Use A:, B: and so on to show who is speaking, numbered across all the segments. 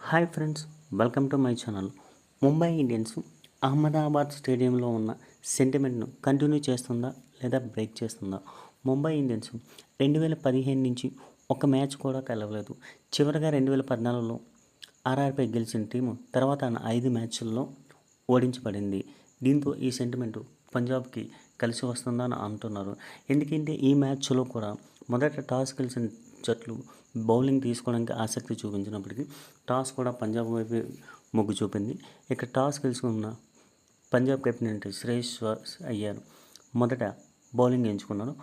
A: Hi friends, welcome to my channel. Mumbai Indians Ahmedabad స్టేడియంలో ఉన్న సెంటిమెంట్ను continue చేస్తుందా లేదా బ్రేక్ చేస్తుందా? ముంబై ఇండియన్స్ 2015 నుంచి ఒక మ్యాచ్ కూడా గెలవలేదు. చివరిగా 2014లో ఆర్ఆర్పై గెలిచిన టీము తర్వాత 5 మ్యాచ్ల్లో ఓడించబడింది. దీంతో ఈ సెంటిమెంటు పంజాబ్కి కలిసి వస్తుందా అని అంటున్నారు. ఎందుకంటే ఈ మ్యాచ్లో కూడా మొదట టాస్ గెలిచిన జట్లు బౌలింగ్ తీసుకోవడానికి ఆసక్తి చూపించినప్పటికీ టాస్ కూడా పంజాబ్ వైపు మొగ్గు చూపింది. ఇక టాస్ గెలుచుకున్న పంజాబ్ కెప్టెన్ శ్రేయస్ అయ్యారు మొదట బౌలింగ్ ఎంచుకున్నారు.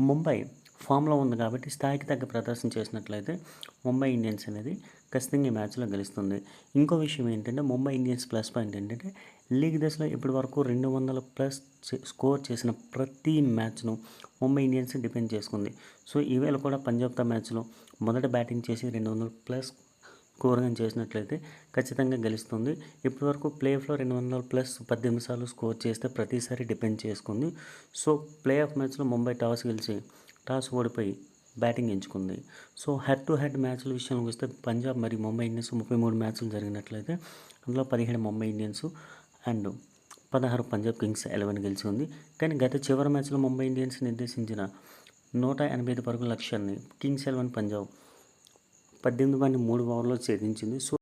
A: ముంబై ఫామ్లో ఉంది కాబట్టి స్థాయికి తగ్గ ప్రదర్శన చేసినట్లయితే ముంబై ఇండియన్స్ అనేది ఖచ్చితంగా ఈ మ్యాచ్లో గెలుస్తుంది. ఇంకో విషయం ఏంటంటే ముంబై ఇండియన్స్ ప్లస్ పాయింట్ ఏంటంటే లీగ్ దశలో ఇప్పటి వరకు 200+ స్కోర్ చేసిన ప్రతి మ్యాచ్ను ముంబై ఇండియన్స్ డిపెండ్ చేసుకుంది. సో ఈవేళ కూడా పంజాబ్తో మ్యాచ్లో మొదట బ్యాటింగ్ చేసి 200+ స్కోర్ కానీ చేసినట్లయితే ఖచ్చితంగా గెలుస్తుంది. ఇప్పటివరకు ప్లే ఆఫ్లో 200+ 18 సార్లు స్కోర్ చేస్తే ప్రతిసారి డిపెండ్ చేసుకుంది. సో ప్లే ఆఫ్ మ్యాచ్లో ముంబై టాస్ ఓడిపోయి బ్యాటింగ్ ఎంచుకుంది. సో హెడ్ టు హెడ్ మ్యాచ్ల విషయానికి వస్తే పంజాబ్ మరియు ముంబై ఇండియన్స్ 33 మ్యాచ్లు జరిగినట్లయితే అందులో 17 Mumbai Indians and 16 Punjab Kings 11 గెలిచి ఉంది. కానీ గత చివరి మ్యాచ్లో ముంబై ఇండియన్స్ నిర్దేశించిన 185 పరుగుల లక్ష్యాన్ని కింగ్స్ 11 పంజాబ్ 18.3 ఓవర్లో ఛేదించింది. సో